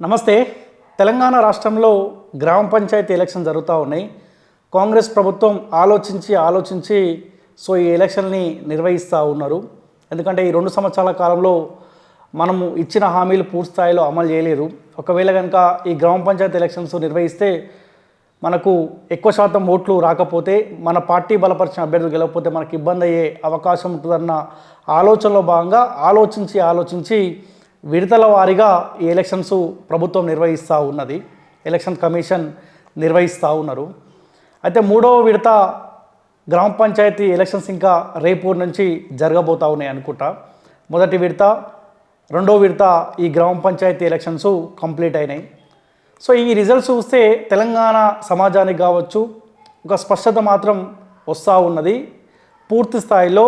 నమస్తే. తెలంగాణ రాష్ట్రంలో గ్రామ పంచాయతీ ఎలక్షన్ జరుగుతూ ఉన్నాయి. కాంగ్రెస్ ప్రభుత్వం ఆలోచించి ఈ ఎలక్షన్ని నిర్వహిస్తూ ఉన్నారు. ఎందుకంటే ఈ 2 సంవత్సరాల కాలంలో మనము ఇచ్చిన హామీలు పూర్తి స్థాయిలో అమలు చేయలేరు. ఒకవేళ కనుక ఈ గ్రామ పంచాయతీ ఎలక్షన్స్ నిర్వహిస్తే మనకు ఎక్కువ శాతం ఓట్లు రాకపోతే, మన పార్టీ బలపరిచిన అభ్యర్థులు గెలవకపోతే మనకు ఇబ్బంది అయ్యే అవకాశం ఉంటుందన్న ఆలోచనలో భాగంగా ఆలోచించి విడతల వారీగా ఈ ఎలక్షన్స్ ప్రభుత్వం నిర్వహిస్తూ ఉన్నది. ఎలక్షన్ కమిషన్ నిర్వహిస్తూ ఉన్నారు. అయితే 3వ విడత గ్రామ పంచాయతీ ఎలక్షన్స్ ఇంకా రేపు నుంచి జరగబోతూ ఉన్నాయి అనుకుంటా. మొదటి విడత, 2వ విడత ఈ గ్రామ పంచాయతీ ఎలక్షన్స్ కంప్లీట్ అయినాయి. ఈ రిజల్ట్స్ చూస్తే తెలంగాణ సమాజానికి కావచ్చు ఒక స్పష్టత మాత్రం వస్తూ ఉన్నది. పూర్తి స్థాయిలో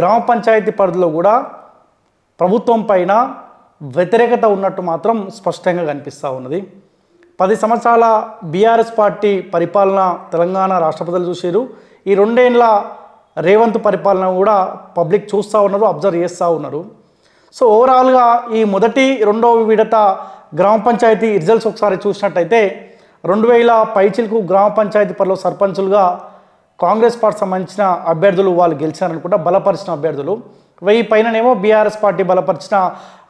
గ్రామ పంచాయతీ పరిధిలో కూడా ప్రభుత్వం పైన వ్యతిరేకత ఉన్నట్టు మాత్రం స్పష్టంగా కనిపిస్తూ ఉన్నది. 10 సంవత్సరాల బీఆర్ఎస్ పార్టీ పరిపాలన తెలంగాణ రాష్ట్ర ప్రజలు చూసారు. ఈ 2 ఏళ్ళ రేవంత్ పరిపాలన కూడా పబ్లిక్ చూస్తూ ఉన్నారు, అబ్జర్వ్ చేస్తూ ఉన్నారు. ఓవరాల్గా ఈ మొదటి 2వ విడత గ్రామ పంచాయతీ రిజల్ట్స్ ఒకసారి చూసినట్టయితే 2000 పైచిలకు గ్రామ పంచాయతీ పరిధిలో సర్పంచులుగా కాంగ్రెస్ పార్టీ సంబంధించిన అభ్యర్థులు వాళ్ళు గెలిచారనుకుంటా, బలపరిచిన అభ్యర్థులు. 1000 పైననేమో బీఆర్ఎస్ పార్టీ బలపరిచిన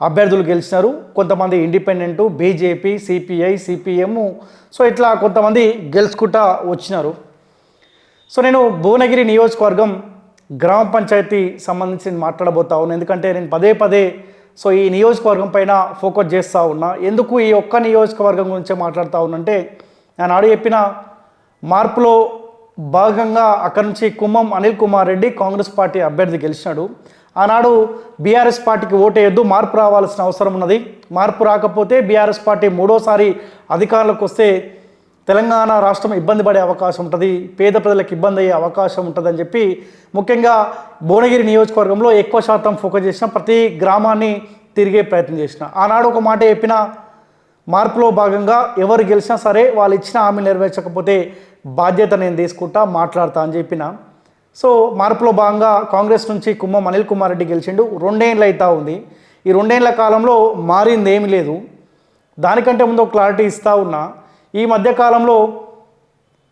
అభ్యర్థులు గెలిచినారు. కొంతమంది ఇండిపెండెంటు, బీజేపీ, సిపిఐ, సిపిఎం, ఇట్లా కొంతమంది గెలుచుకుంటా వచ్చినారు. నేను భువనగిరి నియోజకవర్గం గ్రామ పంచాయతీ సంబంధించి మాట్లాడబోతా ఉన్నాను. ఎందుకంటే నేను పదే ఈ నియోజకవర్గం పైన ఫోకస్ చేస్తూ ఉన్నా. ఎందుకు ఈ ఒక్క నియోజకవర్గం గురించే మాట్లాడుతూ ఉన్నంటే, నేను ఆడు చెప్పిన మార్పులో భాగంగా అక్కడి నుంచి కుమ్మం అనిల్ కుమార్ రెడ్డి కాంగ్రెస్ పార్టీ అభ్యర్థి గెలిచినాడు. ఆనాడు బీఆర్ఎస్ పార్టీకి ఓటేయొద్దు, మార్పు రావాల్సిన అవసరం ఉన్నది, మార్పు రాకపోతే బీఆర్ఎస్ పార్టీ 3వసారి అధికారంలోకి వస్తే తెలంగాణ రాష్ట్రం ఇబ్బంది పడే అవకాశం ఉంటుంది, పేద ప్రజలకు ఇబ్బంది అయ్యే అవకాశం ఉంటుందని చెప్పి ముఖ్యంగా భువనగిరి నియోజకవర్గంలో ఎక్కువ శాతం ఫోకస్ చేసిన, ప్రతి గ్రామాన్ని తిరిగే ప్రయత్నం చేసిన. ఆనాడు ఒక మాట చెప్పిన, మార్పులో భాగంగా ఎవరు గెలిచినా సరే వాళ్ళు ఇచ్చిన హామీ నెరవేర్చకపోతే బాధ్యత నేను తీసుకుంటా, మాట్లాడతా అని చెప్పిన. మార్పులో భాగంగా కాంగ్రెస్ నుంచి కుమ్మం అనిల్ కుమార్ రెడ్డి గెలిచిండు. 2 ఏళ్ళు అవుతా ఉంది. ఈ 2 ఏళ్ల కాలంలో మారింది ఏమీ లేదు. దానికంటే ముందు ఒక క్లారిటీ ఇస్తూ ఉన్నా. ఈ మధ్యకాలంలో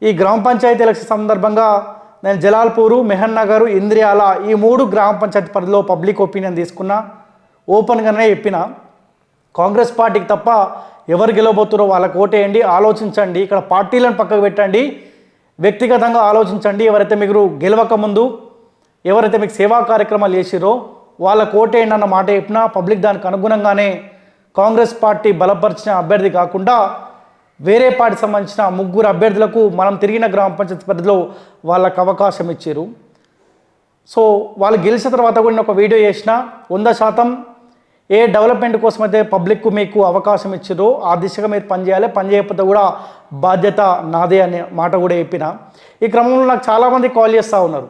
ఈ గ్రామ పంచాయతీ ఎలక్షన్ సందర్భంగా నేను జలాల్పూరు, మెహన్ నగర్, ఇంద్రియాల ఈ 3 గ్రామ పంచాయతీ పరిధిలో పబ్లిక్ ఒపీనియన్ తీసుకున్నా. ఓపెన్గానే చెప్పిన, కాంగ్రెస్ పార్టీకి తప్ప ఎవరు గెలవబోతున్నారో వాళ్ళకు ఓటేయండి, ఆలోచించండి, ఇక్కడ పార్టీలను పక్కకు పెట్టండి, వ్యక్తిగతంగా ఆలోచించండి. ఎవరైతే మీరు గెలవక ముందు ఎవరైతే మీకు సేవా కార్యక్రమాలు చేసిరో వాళ్ళకు ఓటేయండి అన్న మాట చెప్పినా, పబ్లిక్ దానికి అనుగుణంగానే కాంగ్రెస్ పార్టీ బలపరిచిన అభ్యర్థి కాకుండా వేరే పార్టీ సంబంధించిన 3 అభ్యర్థులకు మనం తిరిగిన గ్రామ పంచాయతీ పరిధిలో వాళ్ళకు అవకాశం ఇచ్చారు. వాళ్ళు గెలిచిన తర్వాత కూడా నేను ఒక వీడియో చేసిన, 100% ఏ డెవలప్మెంట్ కోసం అయితే పబ్లిక్ మీకు అవకాశం ఇచ్చారో ఆ దిశగా మీరు పనిచేయాలి, పని చేయకపోతే కూడా బాధ్యత నాదే అనే మాట కూడా చెప్పిన. ఈ క్రమంలో నాకు చాలామంది కాల్ చేస్తూ ఉన్నారు,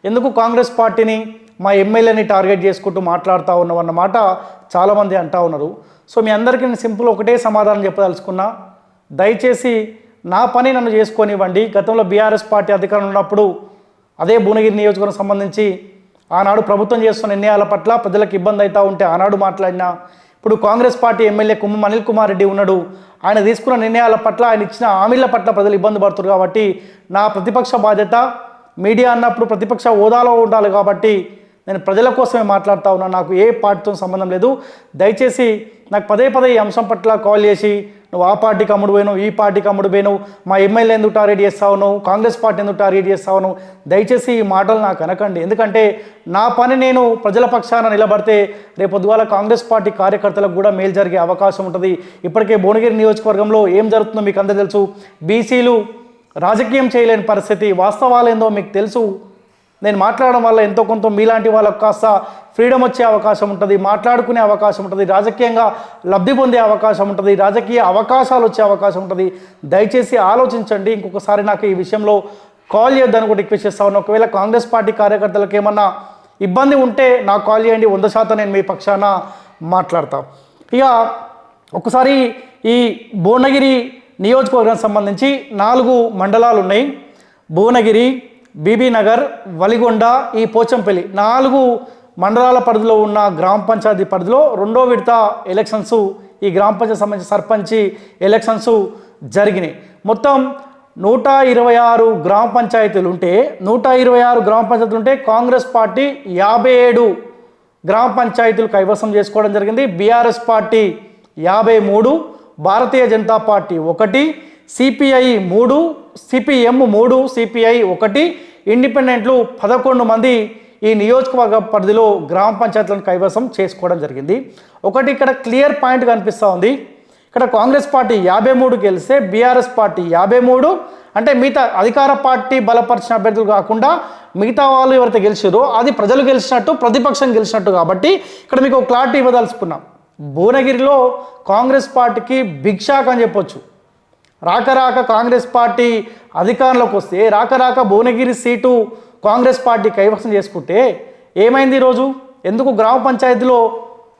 ఎందుకు కాంగ్రెస్ పార్టీని మా ఎమ్మెల్యేని టార్గెట్ చేసుకుంటూ మాట్లాడుతూ ఉన్నావు అన్న మాట చాలామంది అంటూ ఉన్నారు. మీ అందరికీ నేను సింపుల్ ఒకటే సమాధానం చెప్పదలుచుకున్నా, దయచేసి నా పని నన్ను చేసుకొనివ్వండి. గతంలో బీఆర్ఎస్ పార్టీ అధికారంలో ఉన్నప్పుడు అదే భువనగిరి నియోజకవర్గం సంబంధించి ఆనాడు ప్రభుత్వం చేస్తున్న నిర్ణయాల పట్ల ప్రజలకు ఇబ్బంది అవుతూ ఉంటే ఆనాడు మాట్లాడినా, ఇప్పుడు కాంగ్రెస్ పార్టీ ఎమ్మెల్యే కుమ్మం అనిల్ కుమార్ రెడ్డి ఉన్నాడు, ఆయన తీసుకున్న నిర్ణయాల పట్ల, ఆయన ఇచ్చిన హామీల పట్ల ప్రజలు ఇబ్బంది పడుతున్నారు. కాబట్టి నా ప్రతిపక్ష బాధ్యత, మీడియా అన్నప్పుడు ప్రతిపక్ష హోదాలో ఉండాలి కాబట్టి నేను ప్రజల కోసమే మాట్లాడుతూ ఉన్నాను, నాకు ఏ పార్టీతో సంబంధం లేదు. దయచేసి నాకు పదే ఈ అంశం పట్ల కాల్ చేసి నువ్వు ఆ పార్టీకి అమ్ముడు పోయినావు, ఈ పార్టీకి అమ్ముడు పోయినావు, మా ఎమ్మెల్యే ఎందుకు టార్గెట్ చేస్తావు నువ్వు, కాంగ్రెస్ పార్టీ ఎందుకు టార్గెట్ చేస్తావు నువ్వు, దయచేసి ఈ మాటలు నాకు అనకండి. ఎందుకంటే నా పని నేను ప్రజల పక్షాన నిలబడితే రేపు పొద్దుగాల కాంగ్రెస్ పార్టీ కార్యకర్తలకు కూడా మేలు జరిగే అవకాశం ఉంటుంది. ఇప్పటికే భువనగిరి నియోజకవర్గంలో ఏం జరుగుతుందో మీకు అందరూ తెలుసు. బీసీలు రాజకీయం చేయలేని పరిస్థితి, వాస్తవాలు ఏందో మీకు తెలుసు. నేను మాట్లాడడం వల్ల ఎంతో కొంత మీలాంటి వాళ్ళకు కాస్త ఫ్రీడమ్ వచ్చే అవకాశం ఉంటుంది, మాట్లాడుకునే అవకాశం ఉంటుంది, రాజకీయంగా లబ్ధి పొందే అవకాశం ఉంటుంది, రాజకీయ అవకాశాలు వచ్చే అవకాశం ఉంటుంది. దయచేసి ఆలోచించండి. ఇంకొకసారి నాకు ఈ విషయంలో కాల్ చేయొద్దని కూడా రిక్వెస్ట్ చేస్తా ఉన్నాను. ఒకవేళ కాంగ్రెస్ పార్టీ కార్యకర్తలకు ఏమన్నా ఇబ్బంది ఉంటే నాకు కాల్ చేయండి, 100% నేను మీ పక్షాన మాట్లాడతాను. ఇక ఒకసారి ఈ భువనగిరి నియోజకవర్గానికి సంబంధించి 4 మండలాలు ఉన్నాయి. భువనగిరి, బీబీనగర్, వలిగొండ, ఈ పోచంపల్లి 4 మండలాల పరిధిలో ఉన్న గ్రామ పంచాయతీ పరిధిలో 2వ విడత ఎలక్షన్స్ ఈ గ్రామ పంచాయతీ సంబంధించిన సర్పంచి ఎలక్షన్స్ జరిగినాయి. మొత్తం 126 గ్రామ పంచాయతీలు ఉంటే 126 గ్రామ పంచాయతీలు ఉంటే కాంగ్రెస్ పార్టీ 57 గ్రామ పంచాయతీలు కైవసం చేసుకోవడం జరిగింది. BRS party 53, Bharatiya Janata party 1, CPI 3, CPM 3, CPI 1, ఇండిపెండెంట్లు 11 మంది ఈ నియోజకవర్గ పరిధిలో గ్రామ పంచాయతీలను కైవసం చేసుకోవడం జరిగింది. ఒకటి ఇక్కడ క్లియర్ పాయింట్ కనిపిస్తూ ఉంది. ఇక్కడ కాంగ్రెస్ పార్టీ 53 గెలిస్తే బీఆర్ఎస్ పార్టీ 53, అంటే మిగతా అధికార పార్టీ బలపరిచిన అభ్యర్థులు కాకుండా మిగతా వాళ్ళు ఎవరైతే గెలిచారో అది ప్రజలు గెలిచినట్టు, ప్రతిపక్షం గెలిచినట్టు. కాబట్టి ఇక్కడ మీకు క్లారిటీ ఇవ్వదలుచుకున్నాం. భువనగిరిలో కాంగ్రెస్ పార్టీకి బిగ్ షాక్ అని చెప్పొచ్చు. రాక కాంగ్రెస్ పార్టీ అధికారంలోకి వస్తే రాక భువనగిరి సీటు కాంగ్రెస్ పార్టీ కైవసం చేసుకుంటే ఏమైంది ఈరోజు? ఎందుకు గ్రామ పంచాయతీలో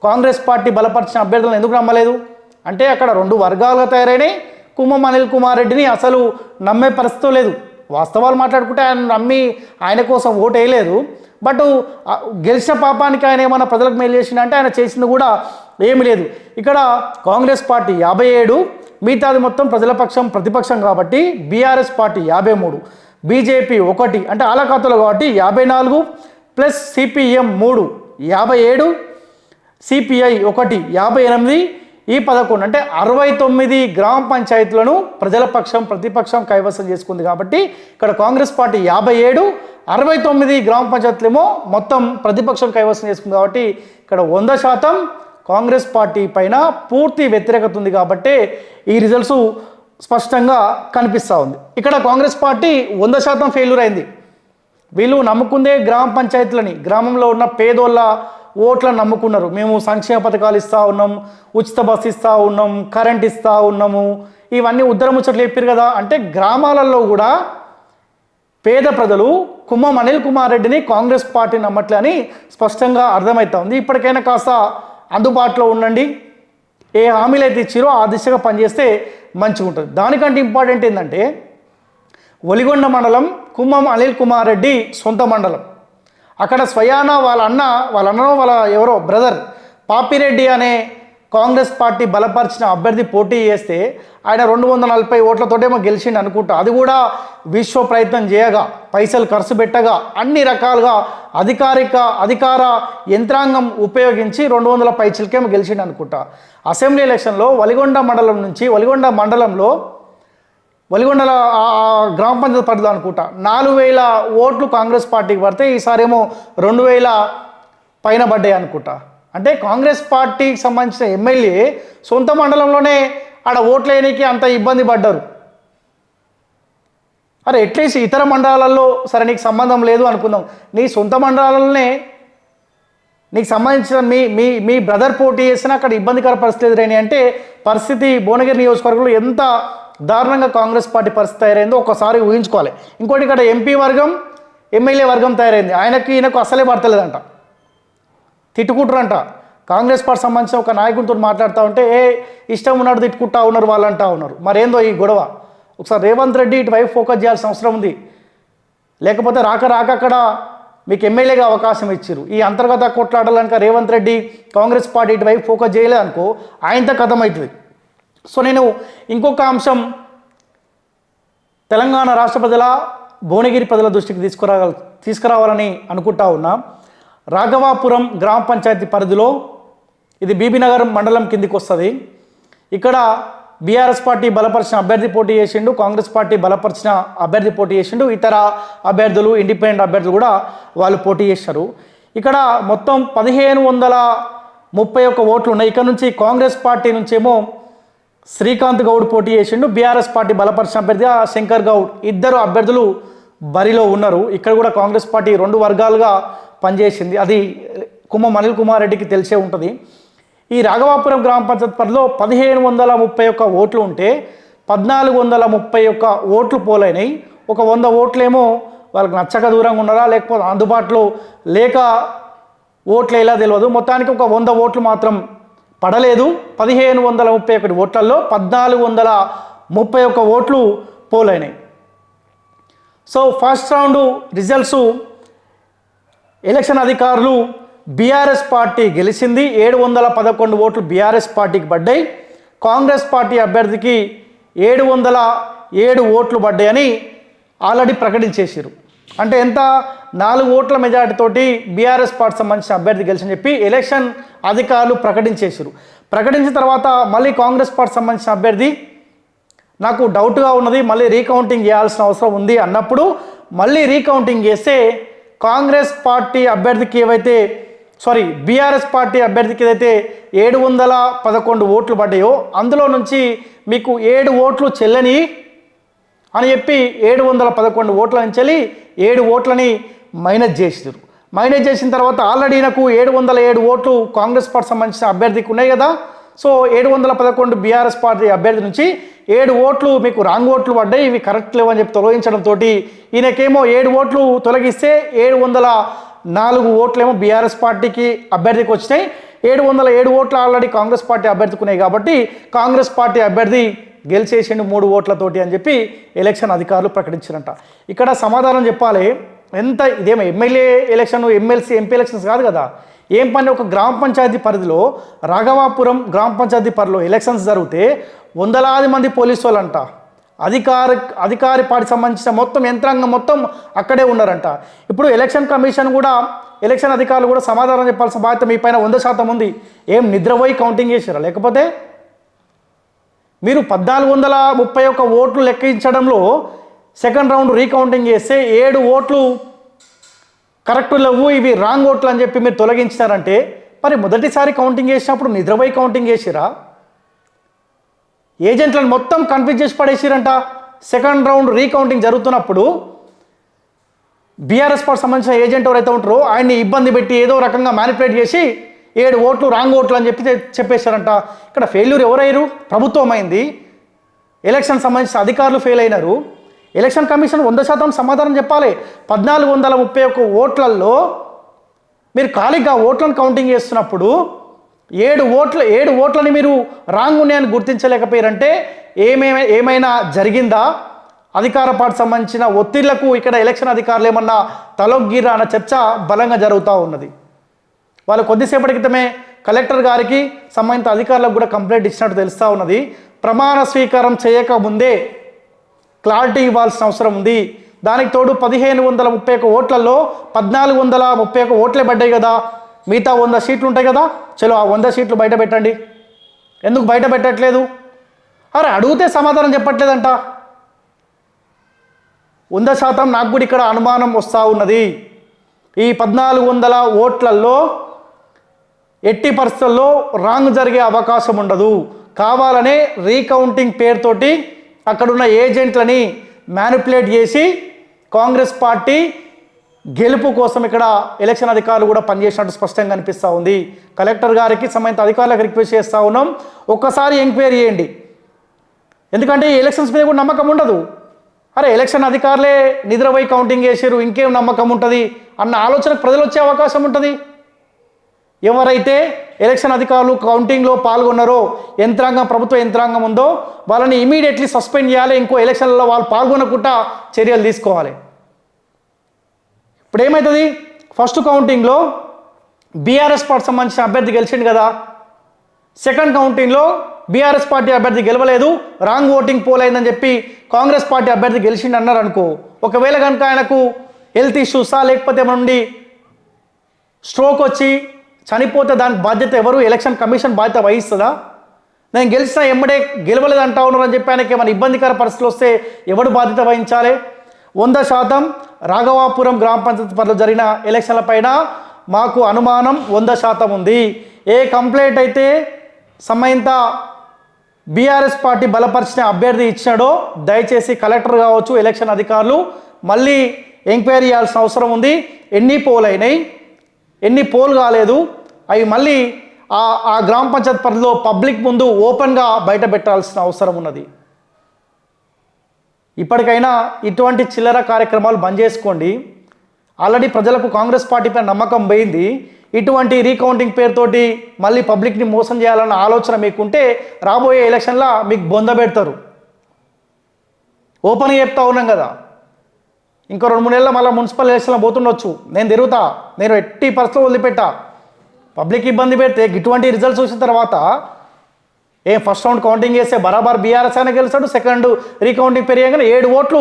కాంగ్రెస్ పార్టీ బలపరిచిన అభ్యర్థులను ఎందుకు నమ్మలేదు అంటే అక్కడ 2 వర్గాలుగా తయారైనాయి. కుమ్మం అనిల్ కుమార్ రెడ్డిని అసలు నమ్మే పరిస్థితి లేదు. వాస్తవాలు మాట్లాడుకుంటే ఆయన నమ్మి ఆయన కోసం ఓటు వేయలేదు. బట్ గెలిచిన పాపానికి ఆయన ఏమైనా ప్రజలకు మేలు చేసిండ అంటే ఆయన చేసింది కూడా ఏమీ లేదు. ఇక్కడ కాంగ్రెస్ పార్టీ 57, మిగతాది మొత్తం ప్రజల పక్షం ప్రతిపక్షం కాబట్టి బీఆర్ఎస్ పార్టీ 53, బీజేపీ 1 అంటే ఆలకాతలు కాబట్టి 54 ప్లస్ సిపిఎం 3 57, సిపిఐ 1 58, ఈ 11 అంటే 69 గ్రామ పంచాయతీలను ప్రజల పక్షం ప్రతిపక్షం కైవసం చేసుకుంది. కాబట్టి ఇక్కడ కాంగ్రెస్ పార్టీ 57, 69 గ్రామ పంచాయతీలేమో మొత్తం ప్రతిపక్షం కైవసం చేసుకుంది. కాబట్టి ఇక్కడ 100% కాంగ్రెస్ పార్టీ పైన పూర్తి వ్యతిరేకత ఉంది. కాబట్టి ఈ రిజల్ట్స్ స్పష్టంగా కనిపిస్తూ ఉంది. ఇక్కడ కాంగ్రెస్ పార్టీ 100% ఫెయిల్యూర్ అయింది. వీళ్ళు నమ్ముకుందే గ్రామ పంచాయతీలని, గ్రామంలో ఉన్న పేదోళ్ళ ఓట్లను నమ్ముకున్నారు. మేము సంక్షేమ పథకాలు ఇస్తూ ఉన్నాం, ఉచిత బస్సు ఇస్తూ ఉన్నాం, కరెంట్ ఇస్తూ ఉన్నాము, ఇవన్నీ ఉద్దరముచ్చట్లు చెప్పారు కదా. అంటే గ్రామాలలో కూడా పేద ప్రజలు కుమ్మం అనిల్ కుమార్ రెడ్డిని కాంగ్రెస్ పార్టీ నమ్మట్లే అని స్పష్టంగా అర్థమవుతా ఉంది. ఇప్పటికైనా కాస్త అందుబాటులో ఉండండి, ఏ హామీలు అయితే ఇచ్చారో ఆ దిశగా పనిచేస్తే మంచిగా ఉంటుంది. దానికంటే ఇంపార్టెంట్ ఏంటంటే ఒలిగొండ మండలం కుమ్మం అనిల్ కుమార్ రెడ్డి సొంత మండలం. అక్కడ స్వయాన వాళ్ళ ఎవరో బ్రదర్ పాపిరెడ్డి అనే కాంగ్రెస్ పార్టీ బలపరిచిన అభ్యర్థి పోటీ చేస్తే ఆయన 240 ఓట్లతోటేమో గెలిచిండు అనుకుంటా. అది కూడా విశ్వ ప్రయత్నం చేయగా, పైసలు ఖర్చు పెట్టగా, అన్ని రకాలుగా అధికార యంత్రాంగం ఉపయోగించి 200 పైచిలకేమో గెలిచిండు అనుకుంటా. అసెంబ్లీ ఎలక్షన్లో వలిగొండ మండలంలో వలిగొండల గ్రామ పంచాయతీ పరిధిలో అనుకుంటా 4000 ఓట్లు కాంగ్రెస్ పార్టీకి పడితే ఈసారేమో 2000 పైన పడ్డాయి అనుకుంటా. అంటే కాంగ్రెస్ పార్టీకి సంబంధించిన ఎమ్మెల్యే సొంత మండలంలోనే ఆడ ఓట్లు వేయడానికి అంత ఇబ్బంది పడ్డారు. అరే అట్లీస్ట్ ఇతర మండలాల్లో సరే నీకు సంబంధం లేదు అనుకుందాం, నీ సొంత మండలాలనే నీకు సంబంధించిన మీ బ్రదర్ పోటీ చేసినా అక్కడ ఇబ్బందికర పరిస్థితి ఎదురైనాయి. అంటే పరిస్థితి భువనగిరి నియోజకవర్గంలో ఎంత దారుణంగా కాంగ్రెస్ పార్టీ పరిస్థితి తయారైందో ఒకసారి ఊహించుకోవాలి. ఇంకోటి ఇక్కడ ఎంపీ వర్గం ఎమ్మెల్యే వర్గం తయారైంది. ఈయనకు అసలే పడతలేదంట, తిట్టుకుంటారంట. కాంగ్రెస్ పార్టీ సంబంధించిన ఒక నాయకుడితో మాట్లాడుతూ ఉంటే ఇష్టం ఉన్నాడు తిట్టుకుంటా ఉన్నారు వాళ్ళు అంటా ఉన్నారు. మరేందో ఈ గొడవ. ఒకసారి రేవంత్ రెడ్డి ఇటువైపు ఫోకస్ చేయాల్సిన అవసరం ఉంది. లేకపోతే రాక అక్కడ మీకు ఎమ్మెల్యేగా అవకాశం ఇచ్చారు. ఈ అంతర్గత కొట్లాడాలనుక రేవంత్ రెడ్డి కాంగ్రెస్ పార్టీ ఇటువైపు ఫోకస్ చేయలేదు అనుకో ఆయనతో కథం అవుతుంది. సో నేను ఇంకొక అంశం తెలంగాణ రాష్ట్ర ప్రజల భువనగిరి ప్రజల దృష్టికి తీసుకురావాలని అనుకుంటా ఉన్నా. రాఘవాపురం గ్రామ పంచాయతీ పరిధిలో ఇది బీబీనగర్ మండలం కిందికి వస్తుంది. ఇక్కడ బీఆర్ఎస్ పార్టీ బలపరిచిన అభ్యర్థి పోటీ చేసిండు, కాంగ్రెస్ పార్టీ బలపరిచిన అభ్యర్థి పోటీ చేసిండు, ఇతర అభ్యర్థులు ఇండిపెండెంట్ అభ్యర్థులు కూడా వాళ్ళు పోటీ చేశారు. ఇక్కడ మొత్తం 1531 ఓట్లు ఉన్నాయి. ఇక్కడ నుంచి కాంగ్రెస్ పార్టీ నుంచేమో శ్రీకాంత్ గౌడ్ పోటీ చేసిండు, బీఆర్ఎస్ పార్టీ బలపరిచిన అభ్యర్థిగా శంకర్ గౌడ్, ఇద్దరు అభ్యర్థులు బరిలో ఉన్నారు. ఇక్కడ కూడా కాంగ్రెస్ పార్టీ 2 వర్గాలుగా పనిచేసింది. అది కుమ్మం అనిల్ కుమార్ రెడ్డికి తెలిసే ఉంటుంది. ఈ రాఘవాపురం గ్రామ పంచాయతీ పరిధిలో 1531 ఓట్లు ఉంటే 1431 ఓట్లు పోలైనాయి. ఒక 100 ఓట్లేమో వాళ్ళకి నచ్చక దూరంగా ఉన్నారా లేకపోతే అందుబాటులో లేక ఓట్లు ఎలా తెలియదు. మొత్తానికి ఒక 100 ఓట్లు మాత్రం పడలేదు. 1531 ఓట్లలో 1431 ఓట్లు పోలైనాయి. So first round results election అధికారులు బీఆర్ఎస్ పార్టీ గెలిచింది. 711 ఓట్లు బీఆర్ఎస్ పార్టీకి పడ్డాయి. కాంగ్రెస్ పార్టీ అభ్యర్థికి 707 ఓట్లు పడ్డాయని ఆల్రెడీ ప్రకటించేసారు. అంటే ఎంత? 4 ఓట్ల మెజార్టీతోటి బీఆర్ఎస్ పార్టీ సంబంధించిన అభ్యర్థి గెలిచని చెప్పి ఎలక్షన్ అధికారులు ప్రకటించేసారు. ప్రకటించిన తర్వాత మళ్ళీ కాంగ్రెస్ పార్టీ సంబంధించిన అభ్యర్థి నాకు డౌట్గా ఉన్నది, మళ్ళీ రీకౌంటింగ్ చేయాల్సిన అవసరం ఉంది అన్నప్పుడు మళ్ళీ రీకౌంటింగ్ చేస్తే కాంగ్రెస్ పార్టీ అభ్యర్థికి బీఆర్ఎస్ పార్టీ అభ్యర్థికి ఏదైతే 711 ఓట్లు పడ్డాయో అందులో నుంచి మీకు 7 ఓట్లు చెల్లని అని చెప్పి 711 ఓట్ల నుంచి 7 ఓట్లని మైనస్ చేసారు. మైనస్ చేసిన తర్వాత ఆల్రెడీ నాకు 707 ఓట్లు కాంగ్రెస్ పార్టీ సంబంధించిన అభ్యర్థికి ఉన్నాయి కదా. సో 711 బీఆర్ఎస్ పార్టీ అభ్యర్థి నుంచి 7 ఓట్లు మీకు రాంగ్ ఓట్లు పడ్డాయి, ఇవి కరెక్ట్ లేవని చెప్పి తొలగించడంతో ఈయనకేమో 7 ఓట్లు తొలగిస్తే 704 ఓట్లేమో బీఆర్ఎస్ పార్టీకి అభ్యర్థికి వచ్చినాయి. 707 ఓట్లు ఆల్రెడీ కాంగ్రెస్ పార్టీ అభ్యర్థికి ఉన్నాయి కాబట్టి కాంగ్రెస్ పార్టీ అభ్యర్థి గెలిచేసిండు 3 ఓట్లతోటి అని చెప్పి ఎలక్షన్ అధికారులు ప్రకటించారంట. ఇక్కడ సమాధానం చెప్పాలి. ఇదేమో MLA election, MLC, MP elections కాదు కదా. ఏం పని? ఒక గ్రామ పంచాయతీ పరిధిలో, రాఘవాపురం గ్రామ పంచాయతీ పరిధిలో ఎలక్షన్స్ జరిగితే వందలాది మంది పోలీసు వాళ్ళంట, అధికారి పార్టీకి సంబంధించిన మొత్తం యంత్రాంగం మొత్తం అక్కడే ఉన్నారంట. ఇప్పుడు ఎలక్షన్ కమిషన్ కూడా, ఎలక్షన్ అధికారులు కూడా సమాధానం చెప్పాల్సిన బాధ్యత మీ పైన 100% ఉంది. ఏం నిద్రపోయి కౌంటింగ్ చేశారా? లేకపోతే మీరు 1431 ఓట్లు లెక్కించడంలో సెకండ్ రౌండ్ రీకౌంటింగ్ చేస్తే 7 ఓట్లు కరెక్ట్ లేవు, ఇవి రాంగ్ ఓట్లు అని చెప్పి మీరు తొలగించారంటే మరి మొదటిసారి కౌంటింగ్ చేసినప్పుడు నిద్రపోయి కౌంటింగ్ చేసిరా? ఏజెంట్లను మొత్తం కన్ఫ్యూజ్ చేసి పడేసిరంట. సెకండ్ రౌండ్ రీకౌంటింగ్ జరుగుతున్నప్పుడు బీఆర్ఎస్ పార్టీ సంబంధించిన ఏజెంట్ ఎవరైతే ఉంటారో ఆయన్ని ఇబ్బంది పెట్టి ఏదో రకంగా మ్యానిపులేట్ చేసి 7 ఓట్లు రాంగ్ ఓట్లు అని చెప్పేశారంట. ఇక్కడ ఫెయిల్యూర్ ఎవరయ్యారు? ప్రభుత్వం అయింది. ఎలక్షన్ సంబంధించిన అధికారులు ఫెయిల్ అయినారు. ఎలక్షన్ కమిషన్ 100% సమాధానం చెప్పాలి. 1431 ఓట్లలో మీరు ఖాళీగా ఓట్లను కౌంటింగ్ చేస్తున్నప్పుడు 7 ఓట్లని మీరు రాంగ్ ఉన్నాయని గుర్తించలేకపోయారంటే ఏమైనా జరిగిందా? అధికార పార్టీ సంబంధించిన ఒత్తిళ్లకు ఇక్కడ ఎలక్షన్ అధికారులు ఏమన్నా తలొగ్గిరా అన్న చర్చ బలంగా జరుగుతూ ఉన్నది. వాళ్ళు కొద్దిసేపటి క్రితమే కలెక్టర్ గారికి సంబంధిత అధికారులకు కూడా కంప్లైంట్ ఇచ్చినట్టు తెలుస్తూ ఉన్నది. ప్రమాణ స్వీకారం చేయకముందే క్లారిటీ ఇవ్వాల్సిన అవసరం ఉంది. దానికి తోడు 1531 ఓట్లలో 1431 ఓట్లే పడ్డాయి కదా. మిగతా 100 సీట్లు ఉంటాయి కదా. చలో ఆ 100 సీట్లు బయట పెట్టండి. ఎందుకు బయట పెట్టట్లేదు? అరే అడిగితే సమాధానం చెప్పట్లేదంట. 100% నాకు కూడా ఇక్కడ అనుమానం వస్తూ ఉన్నది. ఈ 1400 ఓట్లలో ఎట్టి పరిస్థితుల్లో రాంగ్ జరిగే అవకాశం ఉండదు. కావాలనే రీకౌంటింగ్ పేరుతోటి అక్కడున్న ఏజెంట్లని మ్యానిపులేట్ చేసి కాంగ్రెస్ పార్టీ గెలుపు కోసం ఇక్కడ ఎలక్షన్ అధికారులు కూడా పనిచేసినట్టు స్పష్టంగా అనిపిస్తూ ఉంది. కలెక్టర్ గారికి సంబంధిత అధికారులకు రిక్వెస్ట్ చేస్తూ ఉన్నాం, ఒక్కసారి ఎంక్వైరీ చేయండి. ఎందుకంటే ఈ ఎలక్షన్స్ మీద కూడా నమ్మకం ఉండదు. అరే ఎలక్షన్ అధికారులే నిద్రపోయి కౌంటింగ్ చేశారు, ఇంకేం నమ్మకం ఉంటుంది అన్న ఆలోచన ప్రజలు వచ్చే అవకాశం ఉంటుంది. ఎవరైతే ఎలక్షన్ అధికారులు కౌంటింగ్లో పాల్గొన్నారో, ప్రభుత్వ యంత్రాంగం ఉందో వాళ్ళని ఇమీడియట్లీ సస్పెండ్ చేయాలి. ఇంకో ఎలక్షన్లలో వాళ్ళు పాల్గొనకుండా చర్యలు తీసుకోవాలి. ఇప్పుడు ఏమవుతుంది? ఫస్ట్ కౌంటింగ్లో బీఆర్ఎస్ పార్టీ సంబంధించిన అభ్యర్థి గెలిచిండు కదా. సెకండ్ కౌంటింగ్లో బీఆర్ఎస్ పార్టీ అభ్యర్థి గెలవలేదు, రాంగ్ ఓటింగ్ పోల్ అయిందని చెప్పి కాంగ్రెస్ పార్టీ అభ్యర్థి గెలిచిండు అన్నారు అనుకో. ఒకవేళ కనుక ఆయనకు హెల్త్ ఇష్యూసా లేకపోతే మన నుండి స్ట్రోక్ వచ్చి చనిపోతే దానికి బాధ్యత ఎవరు? ఎలక్షన్ కమిషన్ బాధ్యత వహిస్తుందా? నేను గెలిచిన ఎమ్మడే గెలవలేదు అంటా ఉన్నారని చెప్పి ఆయనకి ఏమైనా ఇబ్బందికర పరిస్థితులు వస్తే ఎవడు బాధ్యత వహించాలి? 100% రాఘవాపురం గ్రామ పంచాయతీ పరిధిలో జరిగిన ఎలక్షన్ల పైన మాకు అనుమానం 100% ఉంది. ఏ కంప్లైంట్ అయితే సంబంధిత బీఆర్ఎస్ పార్టీ బలపరిచిన అభ్యర్థి ఇచ్చినాడో దయచేసి కలెక్టర్ కావచ్చు, ఎలక్షన్ అధికారులు మళ్ళీ ఎంక్వైరీ చేయాల్సిన అవసరం ఉంది. ఎన్ని పోల్ అయినాయి, ఎన్ని పోల్ కాలేదు, అవి మళ్ళీ ఆ గ్రామ పంచాయతీ పరిధిలో పబ్లిక్ ముందు ఓపెన్గా బయట పెట్టాల్సిన అవసరం ఉన్నది. ఇప్పటికైనా ఇటువంటి చిల్లర కార్యక్రమాలు బంద్ చేసుకోండి. ఆల్రెడీ ప్రజలకు కాంగ్రెస్ పార్టీపై నమ్మకం పోయింది. ఇటువంటి రీకౌంటింగ్ పేరుతోటి మళ్ళీ పబ్లిక్ని మోసం చేయాలన్న ఆలోచన మీకుంటే రాబోయే ఎలక్షన్లో మీకు బొంద పెడతారు. ఓపెన్గా చెప్తా ఉన్నాం కదా. ఇంకో 2-3 నెలల మళ్ళీ మున్సిపల్ ఎలక్షన్లో పోతుండొచ్చు. నేను తిరుగుతా, నేను ఎట్టి పరిస్థితుల్లో వదిలిపెట్టా. పబ్లిక్ ఇబ్బంది పెడితే ఇటువంటి రిజల్ట్స్ వచ్చిన తర్వాత ఫస్ట్ రౌండ్ కౌంటింగ్ చేస్తే బరాబర్ బీఆర్ఎస్ అయినా గెలిచాడు, సెకండ్ రీకౌంటింగ్ పెరిగానే 7 ఓట్లు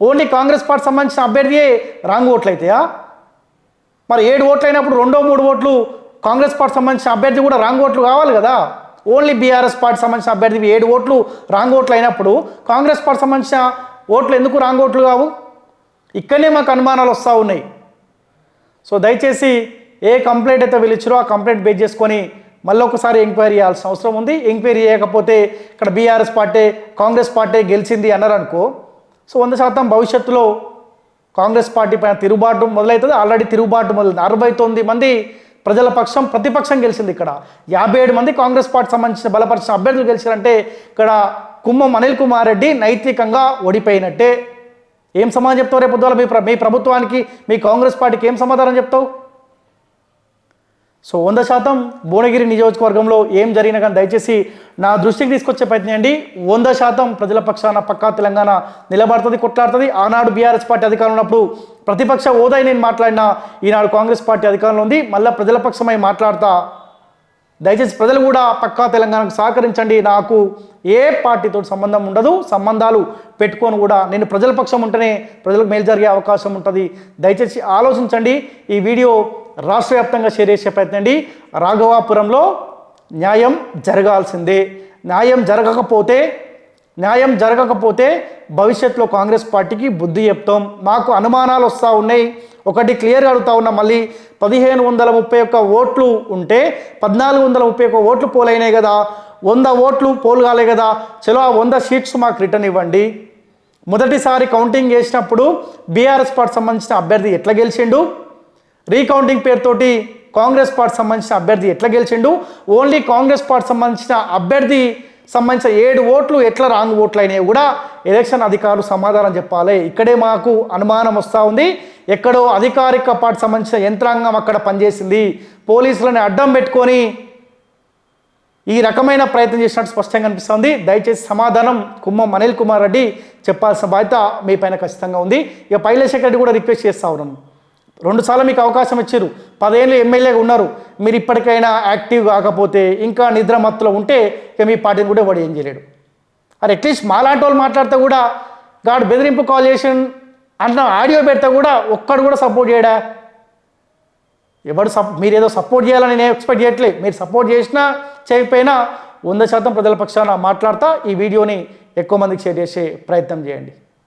ఓన్లీ కాంగ్రెస్ పార్టీ సంబంధించిన అభ్యర్థియే రాంగ్ ఓట్లు అవుతాయా? మరి 7 ఓట్లు అయినప్పుడు 2-3 ఓట్లు కాంగ్రెస్ పార్టీ సంబంధించిన అభ్యర్థి కూడా రాంగ్ ఓట్లు కావాలి కదా. ఓన్లీ బీఆర్ఎస్ పార్టీ సంబంధించిన అభ్యర్థి 7 ఓట్లు రాంగ్ ఓట్లు అయినప్పుడు కాంగ్రెస్ పార్టీ సంబంధించిన ఓట్లు ఎందుకు రాంగ్ ఓట్లు కావు? ఇక్కడనే మాకు అనుమానాలు వస్తూ ఉన్నాయి. సో దయచేసి ఏ కంప్లైంట్ అయితే పిలిచారో ఆ కంప్లైంట్ బేస్ చేసుకొని మళ్ళీ ఒకసారి ఎంక్వైరీ చేయాల్సిన అవసరం ఉంది. ఎంక్వైరీ చేయకపోతే ఇక్కడ బీఆర్ఎస్ పార్టీ కాంగ్రెస్ పార్టీ గెలిచింది అన్నారనుకో, సో 100% భవిష్యత్తులో కాంగ్రెస్ పార్టీ పైన తిరుగుబాటు మొదలవుతుంది. ఆల్రెడీ తిరుగుబాటు మొదలైంది. 69 మంది ప్రజల పక్షం ప్రతిపక్షం గెలిచింది. ఇక్కడ 57 మంది కాంగ్రెస్ పార్టీ సంబంధించిన బలపరిచిన అభ్యర్థులు గెలిచారంటే ఇక్కడ కుమ్మం అనిల్ కుమార్ రెడ్డి నైతికంగా ఓడిపోయినట్టే. ఏం సమాధానం చెప్తావు రేపు పొద్దున మీ ప్రభుత్వానికి, మీ కాంగ్రెస్ పార్టీకి ఏం సమాధానం చెప్తావు? సో 100% భువనగిరి నియోజకవర్గంలో ఏం జరిగినా కానీ దయచేసి నా దృష్టికి తీసుకొచ్చే ప్రయత్నం చేయండి. 100% ప్రజల పక్షాన పక్కా తెలంగాణ నిలబడుతుంది, కొట్లాడుతుంది. ఆనాడు బీఆర్ఎస్ పార్టీ అధికారంలో ఉన్నప్పుడు ప్రతిపక్ష హోదా నేను మాట్లాడినా, ఈనాడు కాంగ్రెస్ పార్టీ అధికారంలో ఉంది, మళ్ళీ ప్రజల పక్షమై మాట్లాడతా. దయచేసి ప్రజలు కూడా పక్కా తెలంగాణకు సహకరించండి. నాకు ఏ పార్టీతో సంబంధం ఉండదు, సంబంధాలు పెట్టుకొని కూడా నేను ప్రజల పక్షం ఉంటేనే ప్రజలకు మేలు జరిగే అవకాశం ఉంటుంది. దయచేసి ఆలోచించండి. ఈ వీడియో రాష్ట్ర వ్యాప్తంగా షేర్ చేసే ప్రయత్నం అండి. రాఘవాపురంలో న్యాయం జరగాల్సిందే. న్యాయం జరగకపోతే భవిష్యత్తులో కాంగ్రెస్ పార్టీకి బుద్ధి చెప్తాం. మాకు అనుమానాలు వస్తూ ఉన్నాయి. ఒకటి క్లియర్గా అడుగుతా ఉన్నా, మళ్ళీ 1531 ఓట్లు ఉంటే 1431 ఓట్లు పోలైనాయి కదా, 100 ఓట్లు పోలు కాలే కదా. చలో ఆ 100 సీట్స్ మాకు రిటర్న్ ఇవ్వండి. మొదటిసారి కౌంటింగ్ చేసినప్పుడు బీఆర్ఎస్ పార్టీ సంబంధించిన అభ్యర్థి ఎట్లా గెలిచిండు, రీకౌంటింగ్ పేరుతోటి కాంగ్రెస్ పార్టీ సంబంధించిన అభ్యర్థి ఎట్లా గెలిచిండు, ఓన్లీ కాంగ్రెస్ పార్టీ సంబంధించిన అభ్యర్థి సంబంధించిన 7 ఓట్లు ఎట్లా రాంగ్ ఓట్లు అయినాయి కూడా ఎలక్షన్ అధికారులు సమాధానం చెప్పాలి. ఇక్కడే మాకు అనుమానం వస్తూ ఉంది. ఎక్కడో అధికారిక పార్టీ సంబంధించిన యంత్రాంగం అక్కడ పనిచేసింది, పోలీసులను అడ్డం పెట్టుకొని ఈ రకమైన ప్రయత్నం చేసినట్టు స్పష్టంగా అనిపిస్తుంది. దయచేసి సమాధానం కుమ్మం అనిల్ కుమార్ రెడ్డి చెప్పాల్సిన బాధ్యత మీ పైన ఖచ్చితంగా ఉంది. ఇక పైలేశేఖర్ రెడ్డి కూడా రిక్వెస్ట్ చేస్తూ ఉన్నాను, 2 సార్లు మీకు అవకాశం ఇచ్చారు, 10 ఏళ్ళు ఎమ్మెల్యేగా ఉన్నారు. మీరు ఇప్పటికైనా యాక్టివ్ కాకపోతే, ఇంకా నిద్ర మత్తులో ఉంటే ఇక మీ పార్టీని కూడా వాడు ఏం చేయలేడు. అది అట్లీస్ట్ మాలాంటి వాళ్ళు మాట్లాడితే కూడా గాడు బెదిరింపు కాల్ చేసి అన్న ఆడియో పెడితే కూడా ఒక్కడు కూడా సపోర్ట్ చేయడా? మీరు ఏదో సపోర్ట్ చేయాలని నేను ఎక్స్పెక్ట్ చేయట్లేదు. మీరు సపోర్ట్ చేసినా చేయకపోయినా 100% ప్రజల పక్షాన మాట్లాడతా. ఈ వీడియోని ఎక్కువ మందికి షేర్ చేసే ప్రయత్నం చేయండి.